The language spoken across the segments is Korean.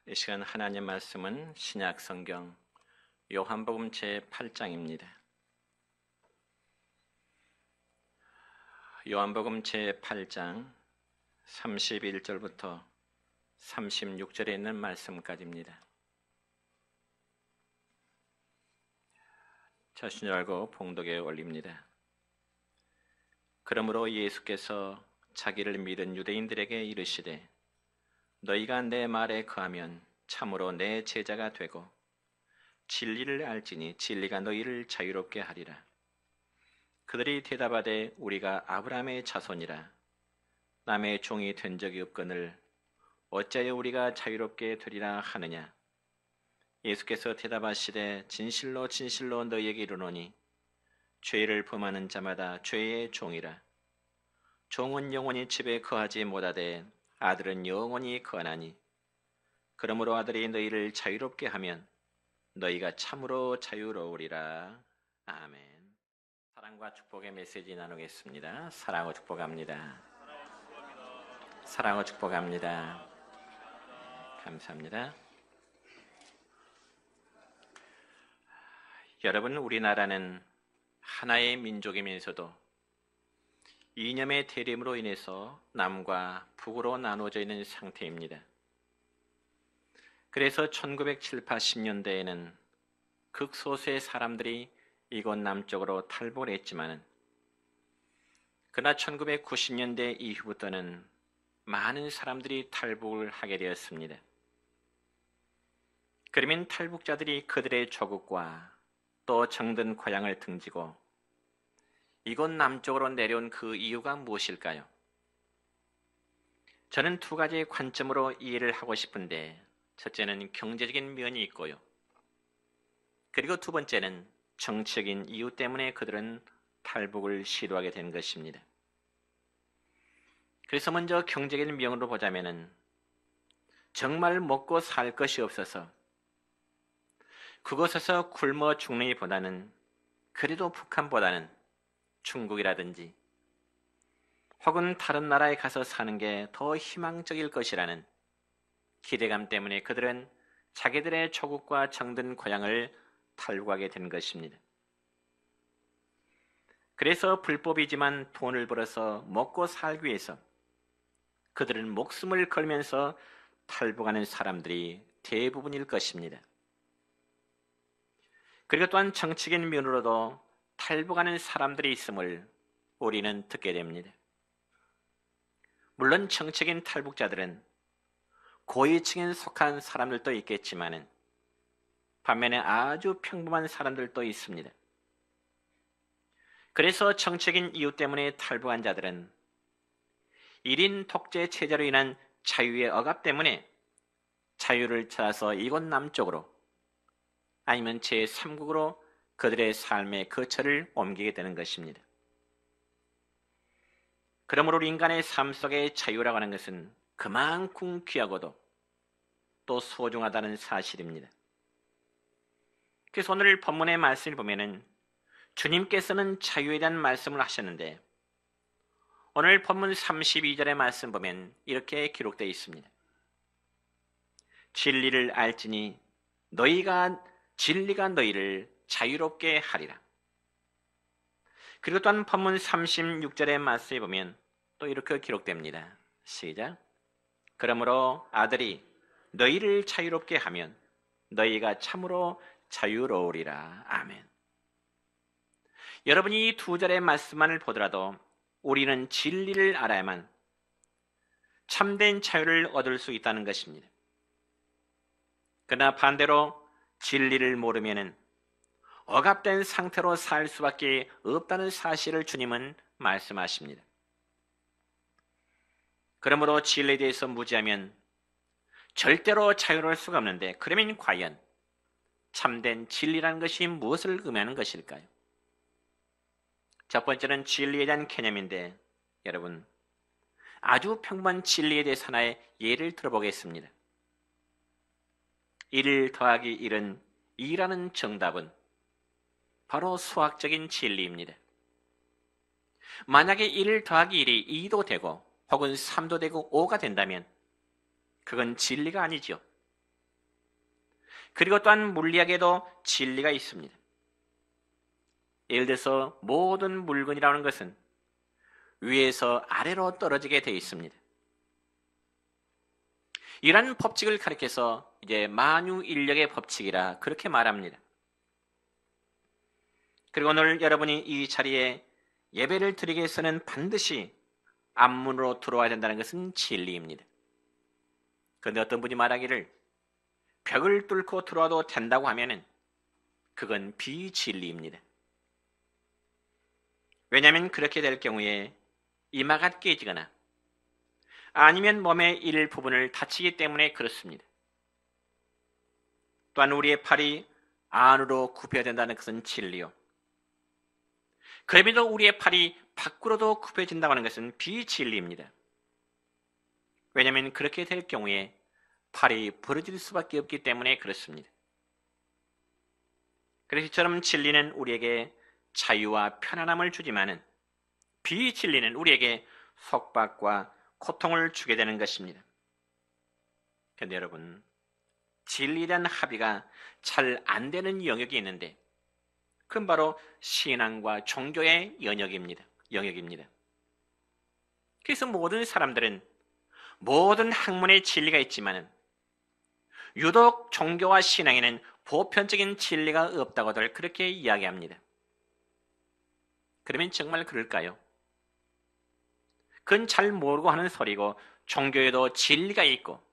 이 시간 하나님 말씀은 신약 성경 요한복음 제8장입니다. 요한복음 제8장 31절부터 36절에 있는 말씀까지입니다. 자신을 알고 봉독에 올립니다. 그러므로 예수께서 자기를 믿은 유대인들에게 이르시되 너희가 내 말에 거하면 참으로 내 제자가 되고 진리를 알지니 진리가 너희를 자유롭게 하리라. 그들이 대답하되 우리가 아브라함의 자손이라 남의 종이 된 적이 없거늘 어찌하여 우리가 자유롭게 되리라 하느냐. 예수께서 대답하시되 진실로 진실로 너희에게 이르노니 죄를 범하는 자마다 죄의 종이라. 종은 영원히 집에 거하지 못하되 아들은 영원히 거하나니 그러므로 아들이 너희를 자유롭게 하면 너희가 참으로 자유로우리라. 아멘. 사랑과 축복의 메시지 나누겠습니다. 사랑하고 축복합니다. 사랑하고 축복합니다. 감사합니다. 여러분, 우리나라는 하나의 민족이면서도 이념의 대립으로 인해서 남과 북으로 나눠져 있는 상태입니다. 그래서 1970, 80년대에는 극소수의 사람들이 이곳 남쪽으로 탈북을 했지만 그러나 1990년대 이후부터는 많은 사람들이 탈북을 하게 되었습니다. 그러면 탈북자들이 그들의 조국과 또 정든 고향을 등지고 이곳 남쪽으로 내려온 그 이유가 무엇일까요? 저는 두 가지 관점으로 이해를 하고 싶은데, 첫째는 경제적인 면이 있고요. 그리고 두 번째는 정치적인 이유 때문에 그들은 탈북을 시도하게 된 것입니다. 그래서 먼저 경제적인 면으로 보자면은 정말 먹고 살 것이 없어서 그곳에서 굶어 죽느니보다는 그래도 북한보다는 중국이라든지 혹은 다른 나라에 가서 사는 게 더 희망적일 것이라는 기대감 때문에 그들은 자기들의 조국과 정든 고향을 탈북하게 된 것입니다. 그래서 불법이지만 돈을 벌어서 먹고 살기 위해서 그들은 목숨을 걸면서 탈북하는 사람들이 대부분일 것입니다. 그리고 또한 정치적인 면으로도 탈북하는 사람들이 있음을 우리는 듣게 됩니다. 물론 정치적인 탈북자들은 고위층에 속한 사람들도 있겠지만 반면에 아주 평범한 사람들도 있습니다. 그래서 정치적인 이유 때문에 탈북한 자들은 1인 독재 체제로 인한 자유의 억압 때문에 자유를 찾아서 이곳 남쪽으로 아니면 제3국으로 그들의 삶의 거처를 옮기게 되는 것입니다. 그러므로 인간의 삶 속의 자유라고 하는 것은 그만큼 귀하고도 또 소중하다는 사실입니다. 그래서 오늘 본문의 말씀을 보면은 주님께서는 자유에 대한 말씀을 하셨는데 오늘 본문 32절의 말씀 보면 이렇게 기록되어 있습니다. 진리를 알지니 진리가 너희를 자유롭게 하리라. 그리고 또한 본문 36절의 말씀에 보면 또 이렇게 기록됩니다. 시작. 그러므로 아들이 너희를 자유롭게 하면 너희가 참으로 자유로우리라. 아멘. 여러분이 이 두 절의 말씀만을 보더라도 우리는 진리를 알아야만 참된 자유를 얻을 수 있다는 것입니다. 그러나 반대로 진리를 모르면은 억압된 상태로 살 수밖에 없다는 사실을 주님은 말씀하십니다. 그러므로 진리에 대해서 무지하면 절대로 자유로울 수가 없는데 그러면 과연 참된 진리라는 것이 무엇을 의미하는 것일까요? 첫 번째는 진리에 대한 개념인데 여러분 아주 평범한 진리에 대해서 하나의 예를 들어보겠습니다. 1 더하기 1은 2라는 정답은 바로 수학적인 진리입니다. 만약에 1 더하기 1이 2도 되고 혹은 3도 되고 5가 된다면 그건 진리가 아니죠. 그리고 또한 물리학에도 진리가 있습니다. 예를 들어서 모든 물건이라는 것은 위에서 아래로 떨어지게 되어 있습니다. 이러한 법칙을 가리켜서 이제 만유인력의 법칙이라 그렇게 말합니다. 그리고 오늘 여러분이 이 자리에 예배를 드리기 위해서는 반드시 앞문으로 들어와야 된다는 것은 진리입니다. 그런데 어떤 분이 말하기를 벽을 뚫고 들어와도 된다고 하면은 그건 비진리입니다. 왜냐하면 그렇게 될 경우에 이마가 깨지거나 아니면 몸의 일부분을 다치기 때문에 그렇습니다. 또한 우리의 팔이 안으로 굽혀야 된다는 것은 진리요. 그럼에도 우리의 팔이 밖으로도 굽혀진다고 하는 것은 비진리입니다. 왜냐하면 그렇게 될 경우에 팔이 부러질 수밖에 없기 때문에 그렇습니다. 그래서 이처럼 진리는 우리에게 자유와 편안함을 주지만은 비진리는 우리에게 속박과 고통을 주게 되는 것입니다. 그런데 여러분, 진리란 합의가 잘 안 되는 영역이 있는데 그건 바로 신앙과 종교의 영역입니다. 그래서 모든 사람들은 모든 학문의 진리가 있지만은 유독 종교와 신앙에는 보편적인 진리가 없다고들 그렇게 이야기합니다. 그러면 정말 그럴까요? 그건 잘 모르고 하는 소리고 종교에도 진리가 있고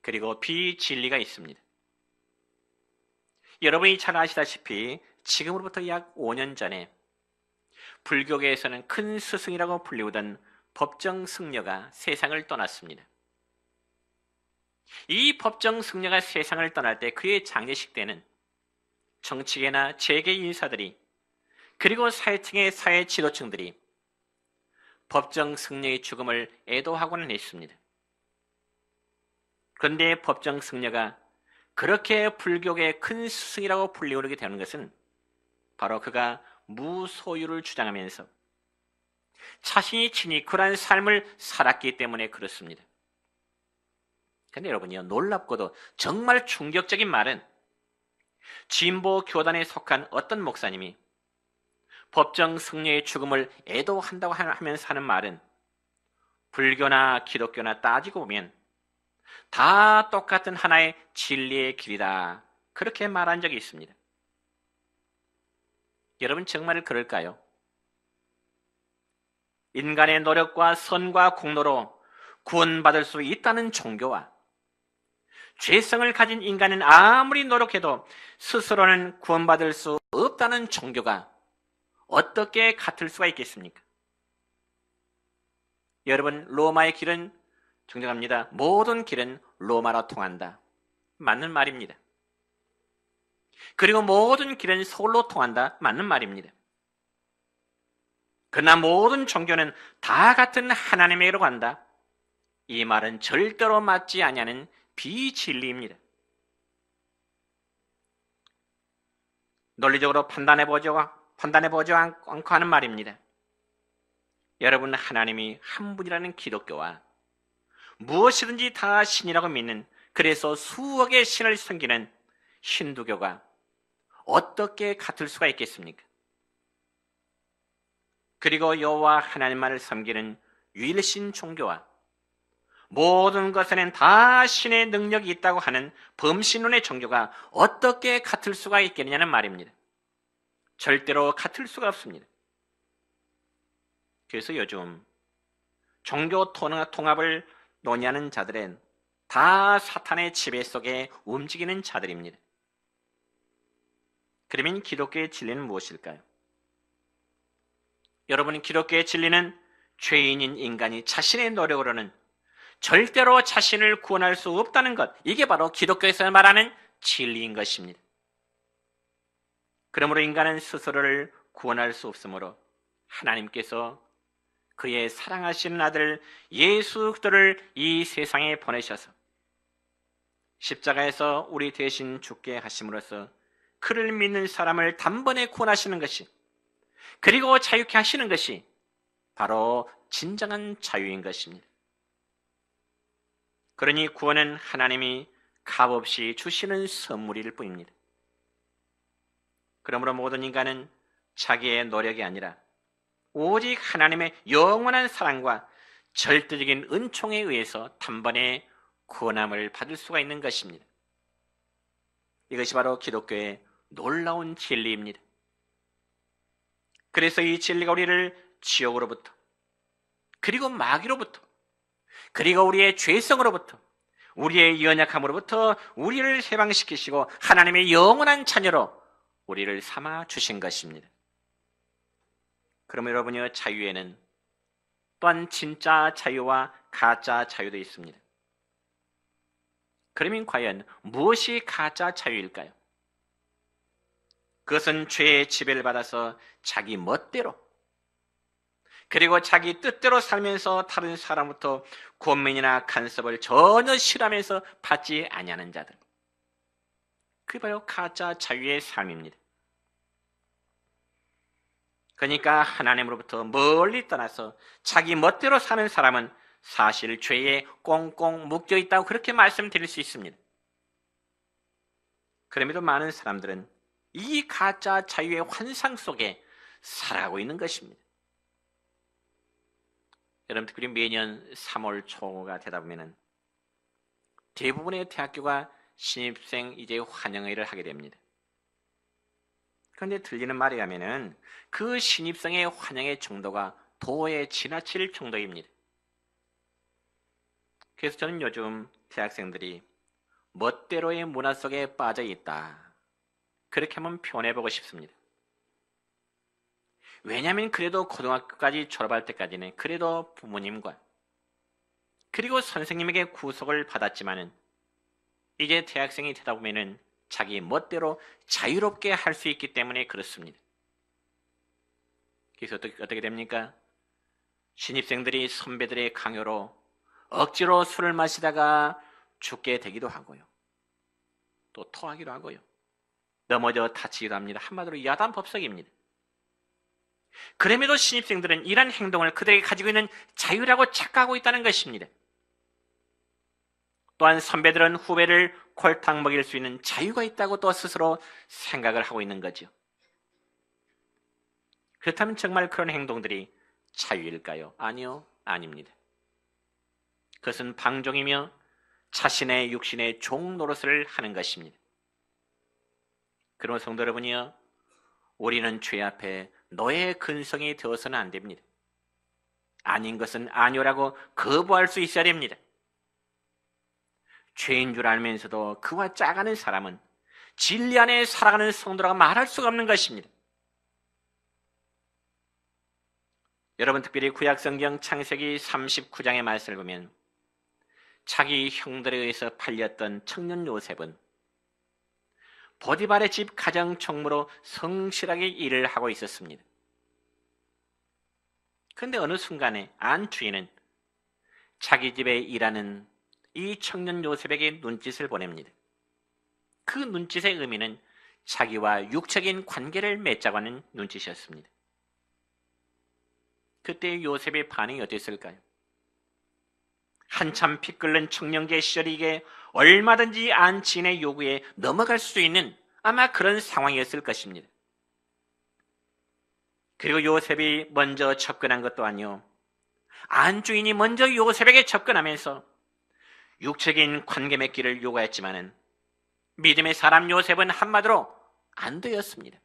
그리고 비진리가 있습니다. 여러분이 잘 아시다시피 지금으로부터 약 5년 전에 불교계에서는 큰 스승이라고 불리우던 법정승려가 세상을 떠났습니다. 이 법정승려가 세상을 떠날 때 그의 장례식 때는 정치계나 재계 인사들이 그리고 사회층의 사회 지도층들이 법정승려의 죽음을 애도하고는 했습니다. 그런데 법정승려가 그렇게 불교계의 큰 스승이라고 불리우게 되는 것은 바로 그가 무소유를 주장하면서 자신이 친히 그러한 삶을 살았기 때문에 그렇습니다. 그런데 여러분요, 놀랍고도 정말 충격적인 말은 진보 교단에 속한 어떤 목사님이 법정승려의 죽음을 애도한다고 하면서 하는 말은 불교나 기독교나 따지고 보면 다 똑같은 하나의 진리의 길이다. 그렇게 말한 적이 있습니다. 여러분 정말 그럴까요? 인간의 노력과 선과 공로로 구원받을 수 있다는 종교와 죄성을 가진 인간은 아무리 노력해도 스스로는 구원받을 수 없다는 종교가 어떻게 같을 수가 있겠습니까? 여러분, 로마의 길은 정정합니다. 모든 길은 로마로 통한다. 맞는 말입니다. 그리고 모든 길은 서울로 통한다. 맞는 말입니다. 그러나 모든 종교는 다 같은 하나님에게로 간다. 이 말은 절대로 맞지 아니하는 비진리입니다. 논리적으로 판단해보지 않고 하는 말입니다. 여러분, 하나님이 한 분이라는 기독교와 무엇이든지 다 신이라고 믿는, 그래서 수억의 신을 섬기는 힌두교가 어떻게 같을 수가 있겠습니까? 그리고 여호와 하나님만을 섬기는 유일신 종교와 모든 것에는 다 신의 능력이 있다고 하는 범신론의 종교가 어떻게 같을 수가 있겠느냐는 말입니다. 절대로 같을 수가 없습니다. 그래서 요즘 종교 통합을 논의하는 자들은 다 사탄의 지배 속에 움직이는 자들입니다. 그러면 기독교의 진리는 무엇일까요? 여러분, 기독교의 진리는 죄인인 인간이 자신의 노력으로는 절대로 자신을 구원할 수 없다는 것, 이게 바로 기독교에서 말하는 진리인 것입니다. 그러므로 인간은 스스로를 구원할 수 없으므로 하나님께서 그의 사랑하시는 아들 예수 그리스도를 이 세상에 보내셔서 십자가에서 우리 대신 죽게 하심으로써 그를 믿는 사람을 단번에 구원하시는 것이, 그리고 자유케 하시는 것이 바로 진정한 자유인 것입니다. 그러니 구원은 하나님이 값없이 주시는 선물일 뿐입니다. 그러므로 모든 인간은 자기의 노력이 아니라 오직 하나님의 영원한 사랑과 절대적인 은총에 의해서 단번에 구원함을 받을 수가 있는 것입니다. 이것이 바로 기독교의 놀라운 진리입니다. 그래서 이 진리가 우리를 지옥으로부터, 그리고 마귀로부터, 그리고 우리의 죄성으로부터, 우리의 연약함으로부터 우리를 해방시키시고 하나님의 영원한 자녀로 우리를 삼아 주신 것입니다. 그럼 여러분의 자유에는 또한 진짜 자유와 가짜 자유도 있습니다. 그러면 과연 무엇이 가짜 자유일까요? 그것은 죄의 지배를 받아서 자기 멋대로, 그리고 자기 뜻대로 살면서 다른 사람부터 권면이나 간섭을 전혀 싫어하면서 받지 아니하는 자들, 그게 바로 가짜 자유의 삶입니다. 그러니까 하나님으로부터 멀리 떠나서 자기 멋대로 사는 사람은 사실 죄에 꽁꽁 묶여 있다고 그렇게 말씀드릴 수 있습니다. 그럼에도 많은 사람들은 이 가짜 자유의 환상 속에 살아가고 있는 것입니다. 여러분, 특별히 매년 3월 초가 되다 보면 대부분의 대학교가 신입생 이제 환영회를 하게 됩니다. 그런데 들리는 말에 의하면 그 신입생의 환영회 정도가 도에 지나칠 정도입니다. 그래서 저는 요즘 대학생들이 멋대로의 문화 속에 빠져 있다, 그렇게 한번 표현해보고 싶습니다. 왜냐하면 그래도 고등학교까지 졸업할 때까지는 그래도 부모님과 그리고 선생님에게 구속을 받았지만은 이제 대학생이 되다 보면은 자기 멋대로 자유롭게 할 수 있기 때문에 그렇습니다. 그래서 어떻게 됩니까? 신입생들이 선배들의 강요로 억지로 술을 마시다가 죽게 되기도 하고요. 또 토하기도 하고요. 넘어져 다치기도 합니다. 한마디로 야단법석입니다. 그럼에도 신입생들은 이런 행동을 그들에게 가지고 있는 자유라고 착각하고 있다는 것입니다. 또한 선배들은 후배를 콜탕 먹일 수 있는 자유가 있다고 또 스스로 생각을 하고 있는 거죠. 그렇다면 정말 그런 행동들이 자유일까요? 아니요, 아닙니다. 그것은 방종이며 자신의 육신의 종 노릇을 하는 것입니다. 그러므로 성도 여러분이요, 우리는 죄 앞에 너의 근성이 되어서는 안 됩니다. 아닌 것은 아니오라고 거부할 수 있어야 됩니다. 죄인 줄 알면서도 그와 짜가는 사람은 진리 안에 살아가는 성도라고 말할 수가 없는 것입니다. 여러분, 특별히 구약성경 창세기 39장의 말씀을 보면 자기 형들에 의해서 팔렸던 청년 요셉은 보디발의 집 가정총무로 성실하게 일을 하고 있었습니다. 그런데 어느 순간에 안 주인은 자기 집에 일하는 이 청년 요셉에게 눈짓을 보냅니다. 그 눈짓의 의미는 자기와 육적인 관계를 맺자고 하는 눈짓이었습니다. 그때 요셉의 반응이 어땠을까요? 한참 피 끓는 청년기의 시절이 이게 얼마든지 안주인의 요구에 넘어갈 수 있는 아마 그런 상황이었을 것입니다. 그리고 요셉이 먼저 접근한 것도 아니요, 안주인이 먼저 요셉에게 접근하면서 육적인 관계 맺기를 요구했지만은 믿음의 사람 요셉은 한마디로 안 되었습니다.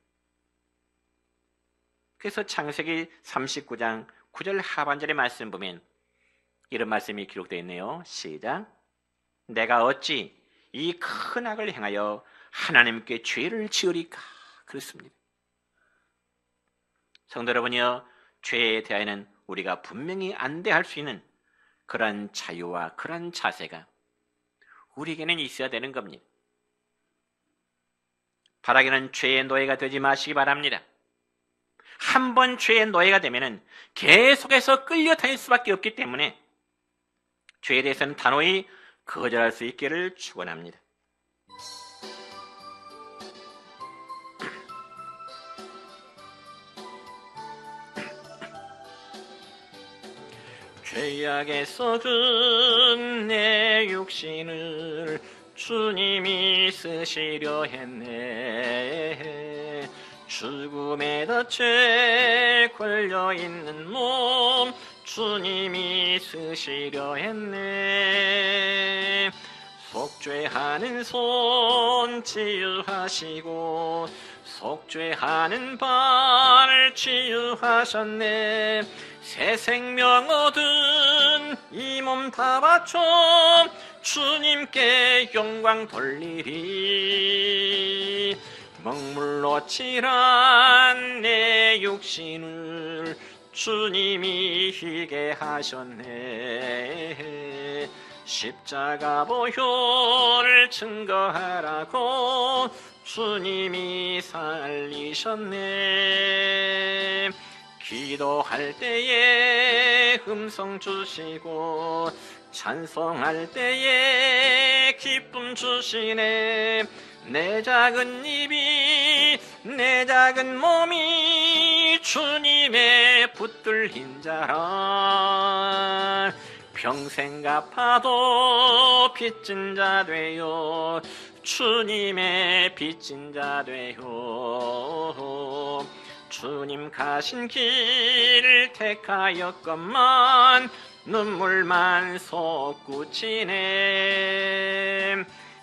그래서 창세기 39장 9절 하반절의 말씀 보면 이런 말씀이 기록되어 있네요. 시작. 내가 어찌 이 큰 악을 행하여 하나님께 죄를 지으리까. 그렇습니다. 성도 여러분이요, 죄에 대하여는 우리가 분명히 안대할 수 있는 그런 자유와 그런 자세가 우리에게는 있어야 되는 겁니다. 바라기는 죄의 노예가 되지 마시기 바랍니다. 한 번 죄의 노예가 되면은 계속해서 끌려다닐 수밖에 없기 때문에 죄에 대해서는 단호히 거절할 수 있기를 축원합니다. 죄악에 썩은 내 육신을 주님이 쓰시려 했네. 죽음의 덫에 걸려있는 몸 주님이 쓰시려 했네. 속죄하는 손 치유하시고 속죄하는 발 치유하셨네. 새 생명 얻은 이 몸 다 바쳐 주님께 영광 돌리리. 먹물로 칠한 내 육신을 주님이 희게 하셨네. 십자가 보혈을 증거하라고 주님이 살리셨네. 기도할 때에 음성 주시고 찬송할 때에 기쁨 주시네. 내 작은 입이 내 작은 몸이 주님의 붙들린 자라. 평생 갚아도 빚진 자 되요 주님의 빚진 자 되요. 주님 가신 길 택하였건만 눈물만 솟구치네.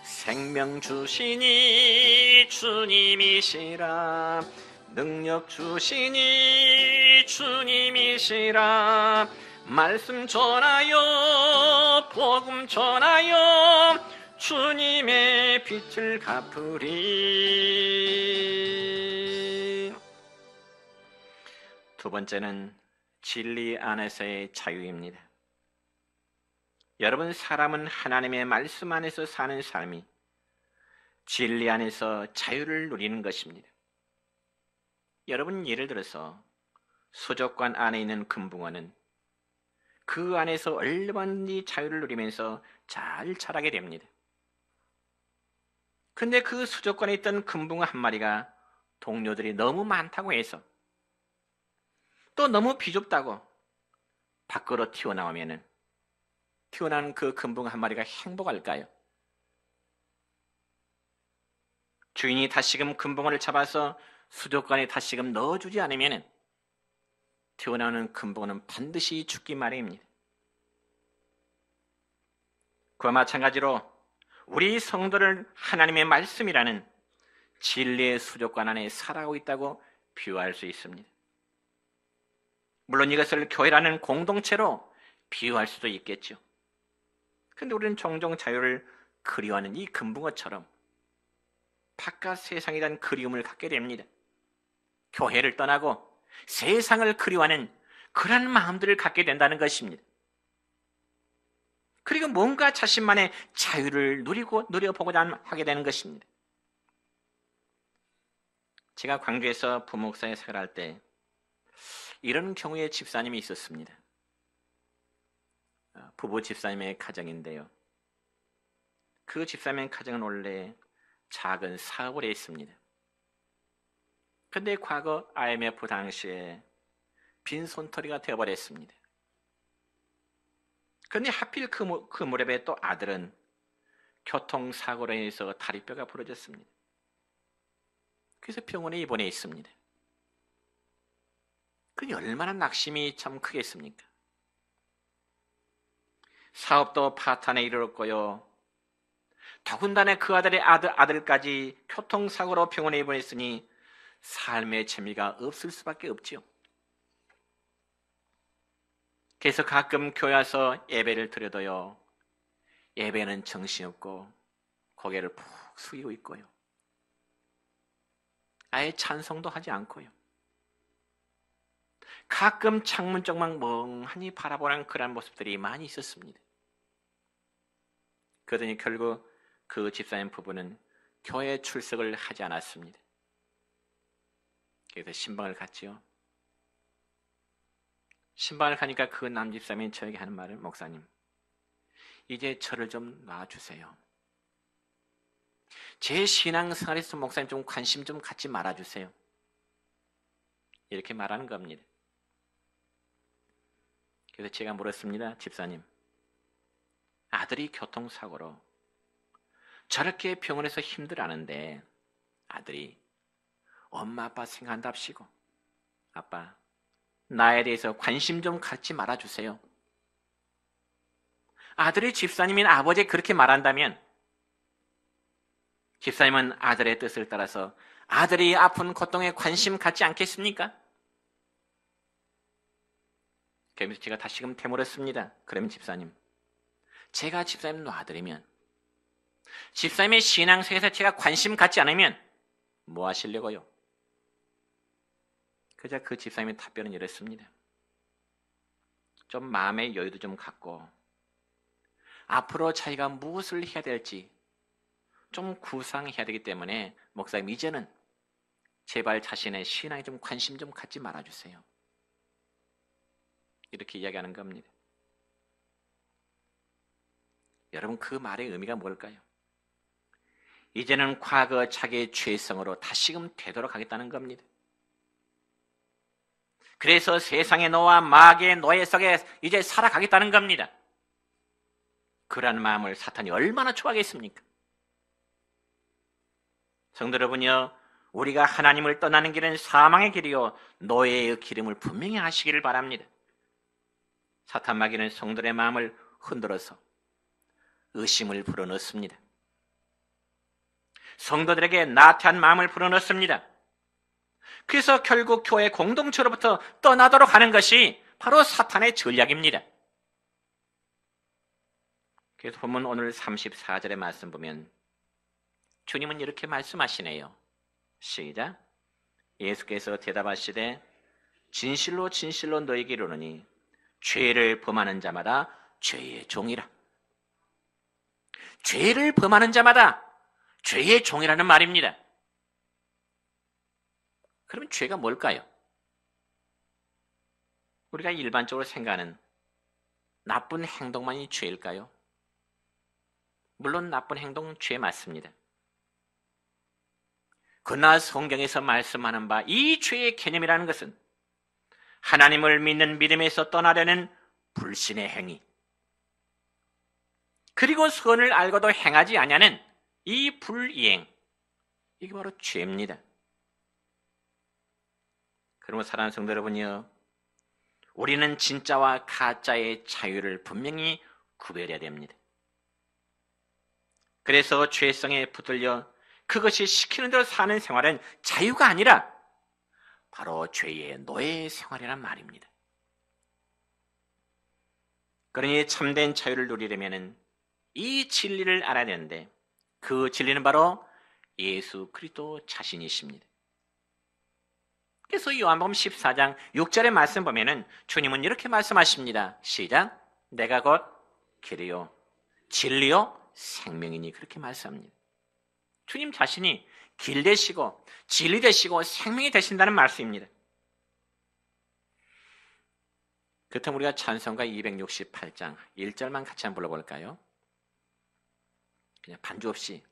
생명 주시니 주님이시라. 능력 주시니 주님이시라. 말씀 전하여 복음 전하여 주님의 빛을 갚으리. 두 번째는 진리 안에서의 자유입니다. 여러분, 사람은 하나님의 말씀 안에서 사는 삶이 진리 안에서 자유를 누리는 것입니다. 여러분, 예를 들어서 수족관 안에 있는 금붕어는 그 안에서 얼마든지 자유를 누리면서 잘 자라게 됩니다. 근데 그 수족관에 있던 금붕어 한 마리가 동료들이 너무 많다고 해서 또 너무 비좁다고 밖으로 튀어나오면은 튀어나온 그 금붕어 한 마리가 행복할까요? 주인이 다시금 금붕어를 잡아서 수족관에 다시금 넣어주지 않으면 튀어나오는 금붕어는 반드시 죽기 마련입니다. 그와 마찬가지로 우리 성도를 하나님의 말씀이라는 진리의 수족관 안에 살아가고 있다고 비유할 수 있습니다. 물론 이것을 교회라는 공동체로 비유할 수도 있겠죠. 그런데 우리는 종종 자유를 그리워하는 이 금붕어처럼 바깥 세상에 대한 그리움을 갖게 됩니다. 교회를 떠나고 세상을 그리워하는 그런 마음들을 갖게 된다는 것입니다. 그리고 뭔가 자신만의 자유를 누려보고자 하게 되는 것입니다. 제가 광주에서 부목사에 생활할 때 이런 경우의 집사님이 있었습니다. 부부 집사님의 가정인데요. 그 집사님의 가정은 원래 작은 사업을 했습니다. 그런데 과거 IMF 당시에 빈손터리가 되어버렸습니다. 그런데 하필 그 무렵에 또 아들은 교통사고로 인해서 다리뼈가 부러졌습니다. 그래서 병원에 입원해 있습니다. 그게 얼마나 낙심이 참 크겠습니까? 사업도 파탄에 이르렀고요. 더군다나 그 아들까지 교통사고로 병원에 입원했으니 삶의 재미가 없을 수밖에 없지요. 그래서 가끔 교회 와서 예배를 드려도요, 예배는 정신없고 고개를 푹 숙이고 있고요. 아예 찬송도 하지 않고요. 가끔 창문 쪽만 멍하니 바라보는 그런 모습들이 많이 있었습니다. 그러더니 결국 그 집사님 부부는 교회 출석을 하지 않았습니다. 그래서 신방을 갔지요. 신방을 가니까 그 남집사님이 저에게 하는 말은, 목사님, 이제 저를 좀 놔주세요. 제 신앙생활에서 목사님 좀 관심 좀 갖지 말아주세요. 이렇게 말하는 겁니다. 그래서 제가 물었습니다. 집사님, 아들이 교통사고로 저렇게 병원에서 힘들어하는데 아들이 엄마 아빠 생각한답시고 아빠 나에 대해서 관심 좀 갖지 말아주세요. 아들이 집사님인 아버지에 그렇게 말한다면 집사님은 아들의 뜻을 따라서 아들이 아픈 고통에 관심 갖지 않겠습니까? 그러면서 제가 다시금 되물었습니다. 그러면 집사님, 제가 집사님 아들이면 집사님의 신앙생활에서 제가 관심 갖지 않으면 뭐 하시려고요? 그저 그 집사님의 답변은 이랬습니다. 좀 마음의 여유도 좀 갖고 앞으로 자기가 무엇을 해야 될지 좀 구상해야 되기 때문에 목사님 이제는 제발 자신의 신앙에 좀 관심 좀 갖지 말아주세요. 이렇게 이야기하는 겁니다. 여러분 그 말의 의미가 뭘까요? 이제는 과거 자기의 죄성으로 다시금 되도록 하겠다는 겁니다. 그래서 세상의 노와 마귀의 노예 속에 이제 살아가겠다는 겁니다. 그러한 마음을 사탄이 얼마나 좋아하겠습니까? 성도 여러분요, 우리가 하나님을 떠나는 길은 사망의 길이요 노예의 길임을 분명히 아시기를 바랍니다. 사탄 마귀는 성도의 마음을 흔들어서 의심을 불어넣습니다. 성도들에게 나태한 마음을 불어넣습니다. 그래서 결국 교회 공동체로부터 떠나도록 하는 것이 바로 사탄의 전략입니다. 그래서 보면 오늘 34절의 말씀 보면 주님은 이렇게 말씀하시네요. 시작. 예수께서 대답하시되 진실로 진실로 너희에게 이르노니 죄를 범하는 자마다 죄의 종이라. 죄를 범하는 자마다 죄의 종이라는 말입니다. 그러면 죄가 뭘까요? 우리가 일반적으로 생각하는 나쁜 행동만이 죄일까요? 물론 나쁜 행동은 죄 맞습니다. 그러나 성경에서 말씀하는 바 이 죄의 개념이라는 것은 하나님을 믿는 믿음에서 떠나려는 불신의 행위, 그리고 선을 알고도 행하지 아니하는 이 불이행, 이게 바로 죄입니다. 그러면 사랑하는 성도 여러분이요, 우리는 진짜와 가짜의 자유를 분명히 구별해야 됩니다. 그래서 죄성에 붙들려 그것이 시키는 대로 사는 생활은 자유가 아니라 바로 죄의 노예 생활이란 말입니다. 그러니 참된 자유를 누리려면 이 진리를 알아야 되는데 그 진리는 바로 예수 그리스도 자신이십니다. 그래서 요한복음 14장 6절의 말씀 보면은 주님은 이렇게 말씀하십니다. 시작. 내가 곧 길이요 진리요 생명이니, 그렇게 말씀합니다. 주님 자신이 길 되시고 진리 되시고 생명이 되신다는 말씀입니다. 그렇다면 우리가 찬송가 268장 1절만 같이 한번 불러볼까요? 그냥 반주 없이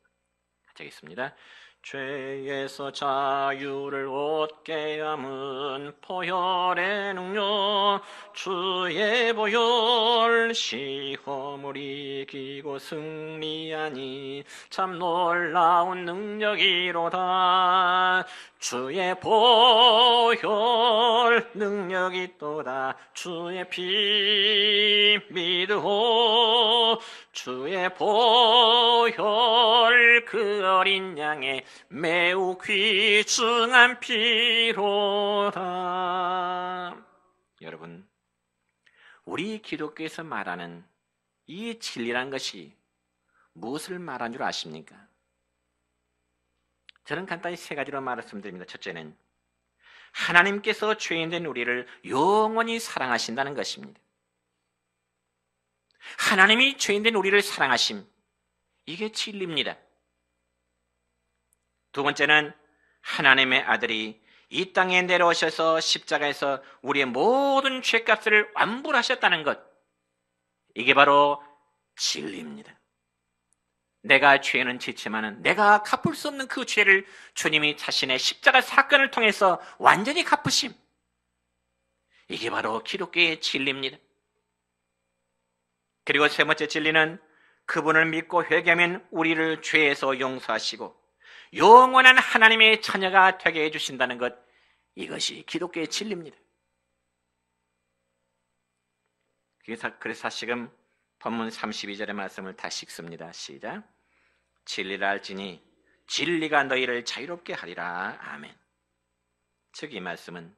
같이 하겠습니다. 죄에서 자유를 얻게 함은 보혈의 능력, 주의 보혈 시험을 이기고 승리하니 참 놀라운 능력이로다. 주의 보혈 능력이 또다. 주의 피 믿으오. 주의 보혈 그 어린 양의 매우 귀중한 피로다. 여러분, 우리 기독교에서 말하는 이 진리란 것이 무엇을 말하는 줄 아십니까? 저는 간단히 세 가지로 말씀드립니다. 첫째는 하나님께서 죄인된 우리를 영원히 사랑하신다는 것입니다. 하나님이 죄인된 우리를 사랑하심, 이게 진리입니다. 두 번째는 하나님의 아들이 이 땅에 내려오셔서 십자가에서 우리의 모든 죄값을 완불하셨다는 것, 이게 바로 진리입니다. 내가 죄는 짓지만은 내가 갚을 수 없는 그 죄를 주님이 자신의 십자가 사건을 통해서 완전히 갚으심, 이게 바로 기독교의 진리입니다. 그리고 세 번째 진리는 그분을 믿고 회개하면 우리를 죄에서 용서하시고 영원한 하나님의 자녀가 되게 해주신다는 것, 이것이 기독교의 진리입니다. 그래서 다시금 본문 32절의 말씀을 다시 읽습니다. 시작. 진리를 알지니 진리가 너희를 자유롭게 하리라. 아멘. 즉 이 말씀은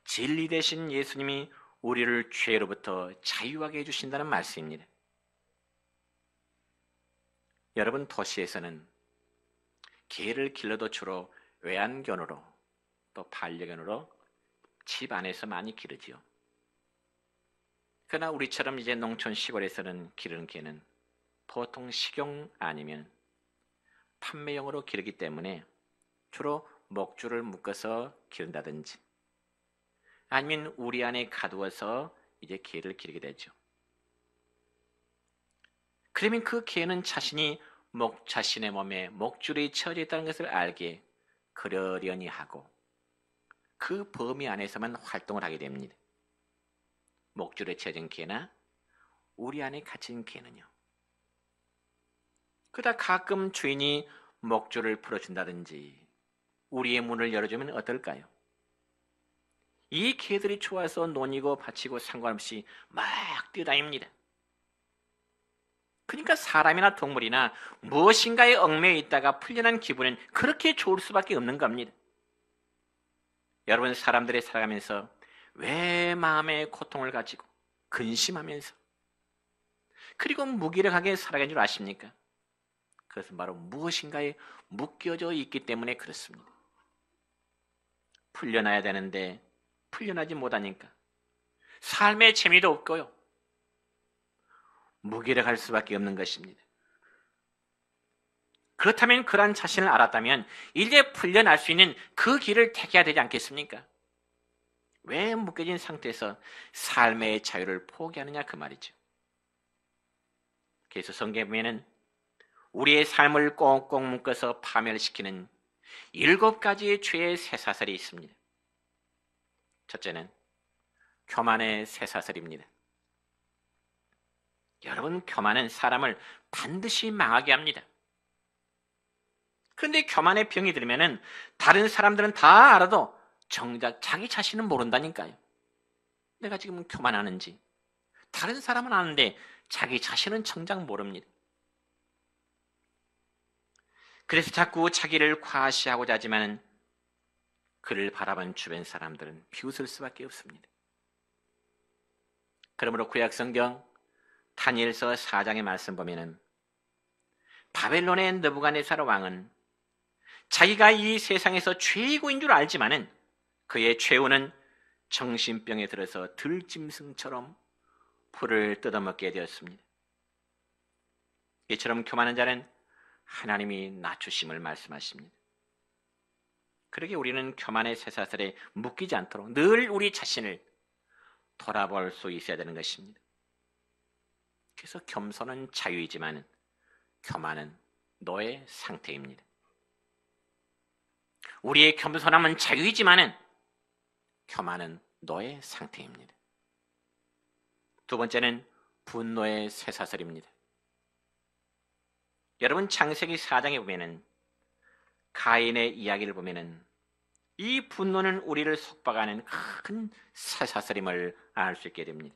진리 되신 예수님이 우리를 죄로부터 자유하게 해주신다는 말씀입니다. 여러분, 도시에서는 개를 길러도 주로 외환견으로 또 반려견으로 집 안에서 많이 기르지요. 그러나 우리처럼 이제 농촌 시골에서는 기르는 개는 보통 식용 아니면 판매용으로 기르기 때문에 주로 목줄을 묶어서 기른다든지 아니면 우리 안에 가두어서 이제 개를 기르게 되죠. 그러면 그 개는 자신의 몸에 목줄이 채워져 있다는 것을 알게 그러려니 하고 그 범위 안에서만 활동을 하게 됩니다. 목줄에 채워진 개나 우리 안에 갇힌 개는요. 그러다 가끔 주인이 목줄을 풀어준다든지 우리의 문을 열어주면 어떨까요? 이 개들이 좋아서 논이고 밭이고 상관없이 막 뛰어다닙니다. 그러니까 사람이나 동물이나 무엇인가에 얽매여 있다가 풀려난 기분은 그렇게 좋을 수밖에 없는 겁니다. 여러분, 사람들이 살아가면서 왜 마음의 고통을 가지고 근심하면서 그리고 무기력하게 살아가는 줄 아십니까? 그것은 바로 무엇인가에 묶여져 있기 때문에 그렇습니다. 풀려나야 되는데 풀려나지 못하니까 삶의 재미도 없고요. 무기력할 수밖에 없는 것입니다. 그렇다면 그러한 자신을 알았다면 이제 풀려날 수 있는 그 길을 택해야 되지 않겠습니까? 왜 묶여진 상태에서 삶의 자유를 포기하느냐 그 말이죠. 그래서 성경에 보면은 우리의 삶을 꽁꽁 묶어서 파멸시키는 7가지의 죄의 쇠사슬이 있습니다. 첫째는 교만의 쇠사슬입니다. 여러분, 교만은 사람을 반드시 망하게 합니다. 그런데 교만의 병이 들면은 다른 사람들은 다 알아도 정작 자기 자신은 모른다니까요. 내가 지금 교만하는지. 다른 사람은 아는데 자기 자신은 정작 모릅니다. 그래서 자꾸 자기를 과시하고자 하지만 그를 바라본 주변 사람들은 비웃을 수밖에 없습니다. 그러므로 구약성경 다니엘서 4장의 말씀 보면은 바벨론의 느부갓네살 왕은 자기가 이 세상에서 최고인 줄 알지만은 그의 최후는 정신병에 들어서 들짐승처럼 풀을 뜯어먹게 되었습니다. 이처럼 교만한 자는 하나님이 낮추심을 말씀하십니다. 그러게 우리는 교만의 쇠사슬에 묶이지 않도록 늘 우리 자신을 돌아볼 수 있어야 되는 것입니다. 그래서 겸손은 자유이지만 교만은 노예 상태입니다. 우리의 겸손함은 자유이지만 교만은 노예 상태입니다. 두 번째는 분노의 쇠사슬입니다. 여러분, 창세기 4장에 보면은 가인의 이야기를 보면은 이 분노는 우리를 속박하는 큰 쇠사슬임을 알 수 있게 됩니다.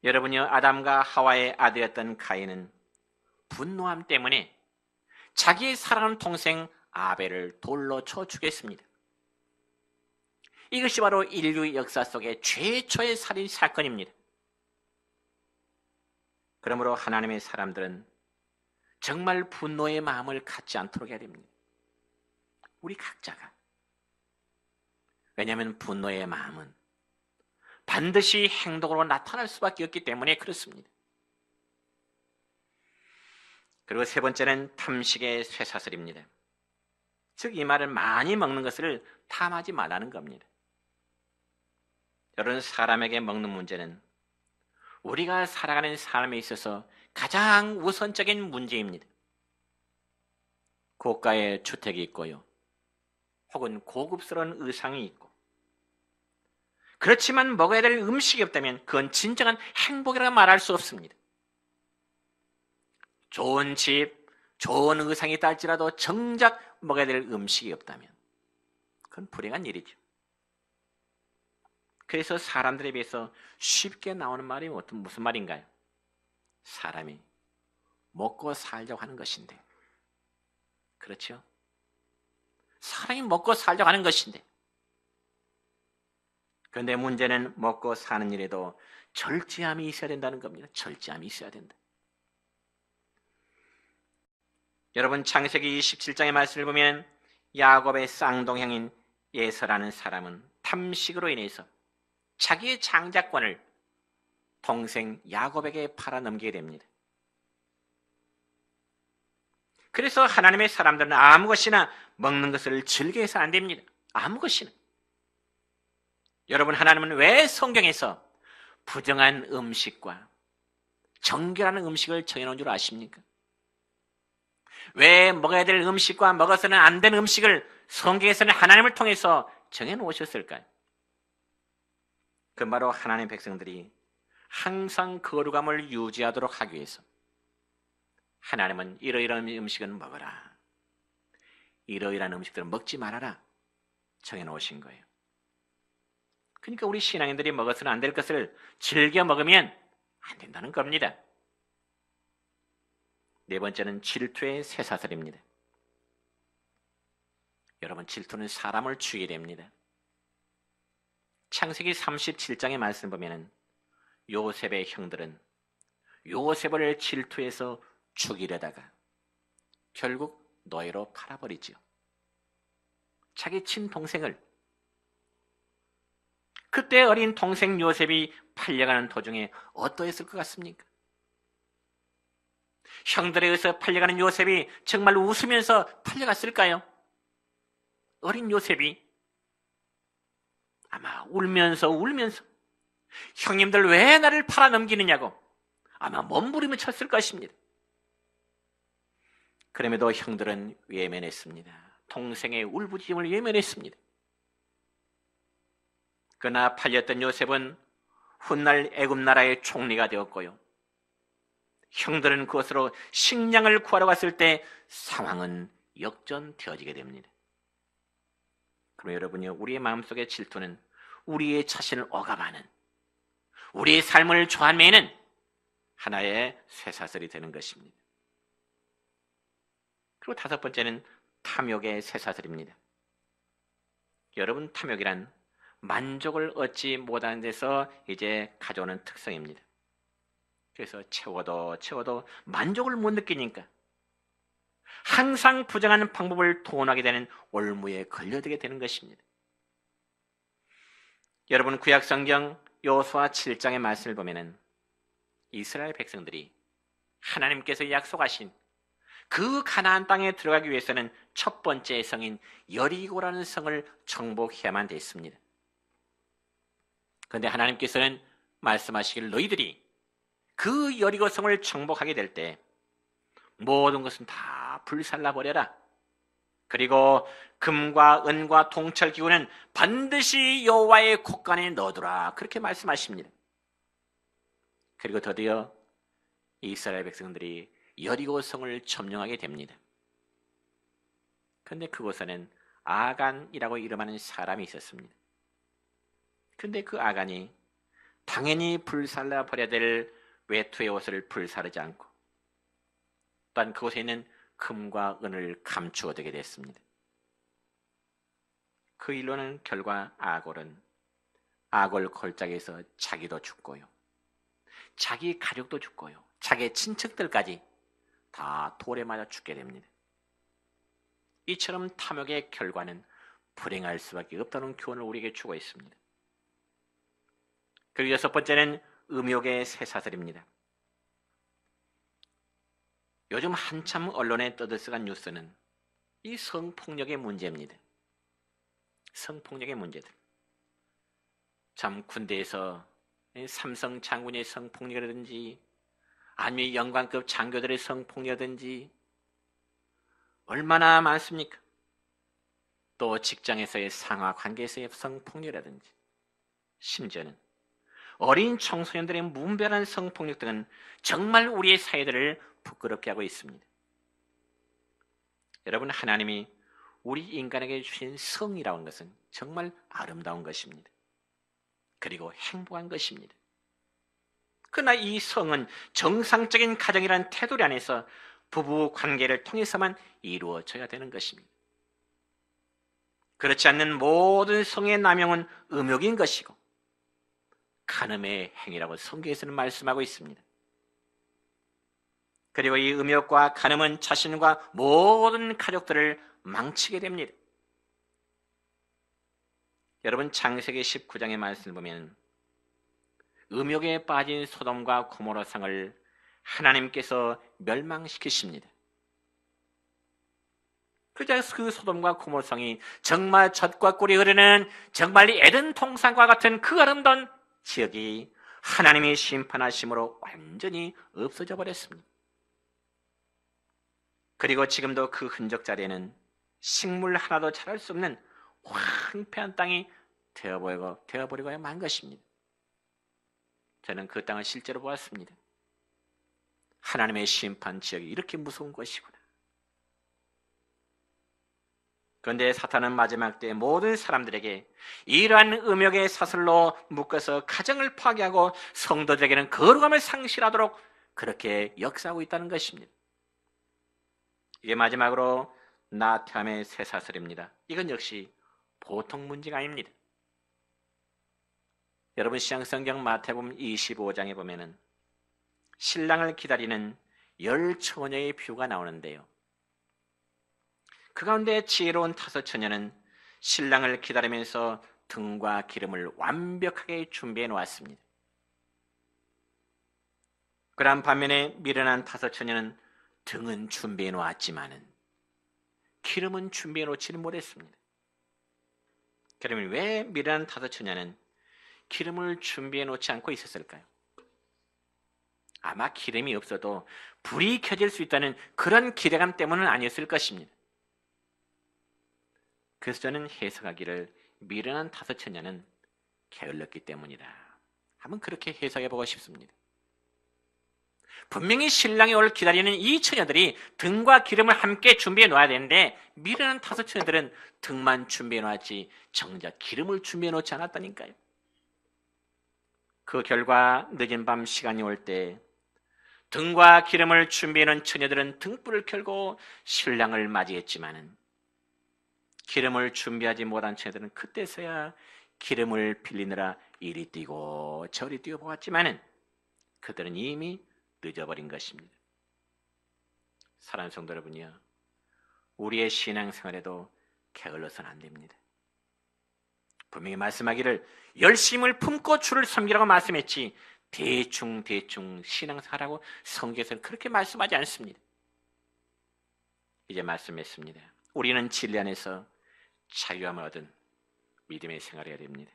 여러분요, 아담과 하와의 아들이었던 가인은 분노함 때문에 자기의 사랑하는 동생 아벨을 돌로 쳐 죽였습니다. 이것이 바로 인류 역사 속의 최초의 살인 사건입니다. 그러므로 하나님의 사람들은 정말 분노의 마음을 갖지 않도록 해야 됩니다. 우리 각자가. 왜냐하면 분노의 마음은 반드시 행동으로 나타날 수밖에 없기 때문에 그렇습니다. 그리고 세 번째는 탐식의 쇠사슬입니다. 즉 이 말은 많이 먹는 것을 탐하지 말라는 겁니다. 여러분, 사람에게 먹는 문제는 우리가 살아가는 삶에 있어서 가장 우선적인 문제입니다. 고가의 주택이 있고요. 혹은 고급스러운 의상이 있고. 그렇지만 먹어야 될 음식이 없다면 그건 진정한 행복이라고 말할 수 없습니다. 좋은 집, 좋은 의상이 있다 할지라도 정작 먹어야 될 음식이 없다면 그건 불행한 일이죠. 그래서 사람들에 비해서 쉽게 나오는 말이 무슨 말인가요? 사람이 먹고 살려고 하는 것인데, 그렇죠? 사람이 먹고 살려고 하는 것인데, 그런데 문제는 먹고 사는 일에도 절제함이 있어야 된다는 겁니다. 절제함이 있어야 된다. 여러분, 창세기 27장의 말씀을 보면 야곱의 쌍동형인 예서라는 사람은 탐식으로 인해서 자기의 장자권을 동생 야곱에게 팔아넘기게 됩니다. 그래서 하나님의 사람들은 아무 것이나 먹는 것을 즐겨해서 안 됩니다. 아무 것이나. 여러분, 하나님은 왜 성경에서 부정한 음식과 정결한 음식을 정해놓은 줄 아십니까? 왜 먹어야 될 음식과 먹어서는 안 되는 음식을 성경에서는 하나님을 통해서 정해놓으셨을까요? 그 바로 하나님의 백성들이 항상 거룩함을 유지하도록 하기 위해서 하나님은 이러이러한 음식은 먹어라, 이러이러한 음식들은 먹지 말아라 정해놓으신 거예요. 그러니까 우리 신앙인들이 먹어서는 안 될 것을 즐겨 먹으면 안 된다는 겁니다. 네 번째는 질투의 쇠사슬입니다. 여러분, 질투는 사람을 죽이게 됩니다. 창세기 37장의 말씀 보면은 요셉의 형들은 요셉을 질투해서 죽이려다가 결국 노예로 팔아버리죠. 자기 친동생을. 그때 어린 동생 요셉이 팔려가는 도중에 어떠했을 것 같습니까? 형들에 의해서 팔려가는 요셉이 정말 웃으면서 팔려갔을까요? 어린 요셉이 아마 울면서 형님들 왜 나를 팔아넘기느냐고 아마 몸부림을 쳤을 것입니다. 그럼에도 형들은 외면했습니다. 동생의 울부짖음을 외면했습니다. 그러나 팔렸던 요셉은 훗날 애굽 나라의 총리가 되었고요. 형들은 그것으로 식량을 구하러 갔을 때 상황은 역전되어지게 됩니다. 그럼 여러분요, 우리의 마음속의 질투는 우리의 자신을 억압하는, 우리의 삶을 조한매는 하나의 쇠사슬이 되는 것입니다. 그리고 다섯 번째는 탐욕의 쇠사슬입니다. 여러분, 탐욕이란 만족을 얻지 못하는 데서 이제 가져오는 특성입니다. 그래서 채워도 만족을 못 느끼니까 항상 부정하는 방법을 도원하게 되는 올무에 걸려들게 되는 것입니다. 여러분, 구약성경 여호수아 7장의 말씀을 보면은 이스라엘 백성들이 하나님께서 약속하신 그 가나안 땅에 들어가기 위해서는 첫 번째 성인 여리고라는 성을 정복해야만 됐습니다. 그런데 하나님께서는 말씀하시길 너희들이 그 여리고 성을 정복하게 될 때 모든 것은 다 불살라버려라. 그리고 금과 은과 동철 기구는 반드시 여호와의 곳간에 넣어두라. 그렇게 말씀하십니다. 그리고 드디어 이스라엘 백성들이 여리고 성을 점령하게 됩니다. 그런데 그곳에는 아간이라고 이름하는 사람이 있었습니다. 그런데 그 아간이 당연히 불살라 버려야 될 외투의 옷을 불사르지 않고 또한 그곳에 있는 금과 은을 감추어두게 됐습니다. 그 일로는 결과 아골은 아골 골짜기에서 자기도 죽고요, 자기 가족도 죽고요, 자기 친척들까지 다 돌에 맞아 죽게 됩니다. 이처럼 탐욕의 결과는 불행할 수밖에 없다는 교훈을 우리에게 주고 있습니다. 그리고 여섯 번째는 음욕의 쇠사슬입니다. 요즘 한참 언론에 떠들썩한 뉴스는 이 성폭력의 문제입니다. 성폭력의 문제들. 참 군대에서 삼성 장군의 성폭력이라든지 아니면 영관급 장교들의 성폭력이라든지 얼마나 많습니까? 또 직장에서의 상하 관계에서의 성폭력이라든지 심지어는 어린 청소년들의 무분별한 성폭력 등은 정말 우리의 사회들을 부끄럽게 하고 있습니다. 여러분, 하나님이 우리 인간에게 주신 성이라는 것은 정말 아름다운 것입니다. 그리고 행복한 것입니다. 그러나 이 성은 정상적인 가정이라는 테두리 안에서 부부 관계를 통해서만 이루어져야 되는 것입니다. 그렇지 않는 모든 성의 남용은 음욕인 것이고 간음의 행위라고 성경에서는 말씀하고 있습니다. 그리고 이 음욕과 간음은 자신과 모든 가족들을 망치게 됩니다. 여러분, 창세기 19장의 말씀을 보면 음욕에 빠진 소돔과 고모라 성을 하나님께서 멸망시키십니다. 그래서 그 소돔과 고모라 성이 정말 젖과 꿀이 흐르는 정말 에덴 동산과 같은 그 아름다운 지역이 하나님이 심판하심으로 완전히 없어져 버렸습니다. 그리고 지금도 그 흔적 자리에는 식물 하나도 자랄 수 없는 황폐한 땅이 되어버리고 만 것입니다. 저는 그 땅을 실제로 보았습니다. 하나님의 심판 지역이 이렇게 무서운 것이구나. 그런데 사탄은 마지막 때 모든 사람들에게 이러한 음욕의 사슬로 묶어서 가정을 파괴하고 성도들에게는 거룩함을 상실하도록 그렇게 역사하고 있다는 것입니다. 이게 마지막으로 나태함의 쇠사슬입니다. 이건 역시 보통 문제가 아닙니다. 여러분, 신약성경 마태복음 25장에 보면은 신랑을 기다리는 10처녀의 비유가 나오는데요. 그 가운데 지혜로운 5처녀는 신랑을 기다리면서 등과 기름을 완벽하게 준비해 놓았습니다. 그런 반면에 미련한 5처녀는 등은 준비해 놓았지만은 기름은 준비해 놓지는 못했습니다. 그러면 왜 미련한 5처녀는 기름을 준비해 놓지 않고 있었을까요? 아마 기름이 없어도 불이 켜질 수 있다는 그런 기대감 때문은 아니었을 것입니다. 그래서 저는 해석하기를 미련한 5처녀는 게을렀기 때문이다. 한번 그렇게 해석해 보고 싶습니다. 분명히 신랑이 올 기다리는 이 처녀들이 등과 기름을 함께 준비해 놓아야 되는데 미련한 5처녀들은 등만 준비해 놓았지 정작 기름을 준비해 놓지 않았다니까요. 그 결과 늦은 밤 시간이 올 때 등과 기름을 준비해 놓은 처녀들은 등불을 켜고 신랑을 맞이했지만은 기름을 준비하지 못한 처녀들은 그때서야 기름을 빌리느라 이리 뛰고 저리 뛰어보았지만은 그들은 이미 늦어버린 것입니다. 사랑하는 성도 여러분이요, 우리의 신앙생활에도 게을러서는 안 됩니다. 분명히 말씀하기를 열심을 품고 주를 섬기라고 말씀했지 대충 신앙생활하고 성경에서는 그렇게 말씀하지 않습니다. 이제 말씀했습니다. 우리는 진리 안에서 자유함을 얻은 믿음의 생활을 해야 됩니다.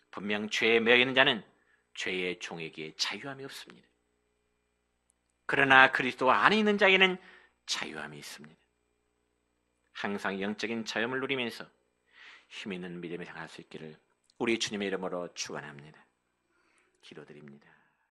분명 죄에 매여 있는 자는 죄의 종에게 자유함이 없습니다. 그러나 그리스도 안에 있는 자에게는 자유함이 있습니다. 항상 영적인 자유함을 누리면서 힘있는 믿음을 향할 수 있기를 우리 주님의 이름으로 축원합니다. 기도드립니다.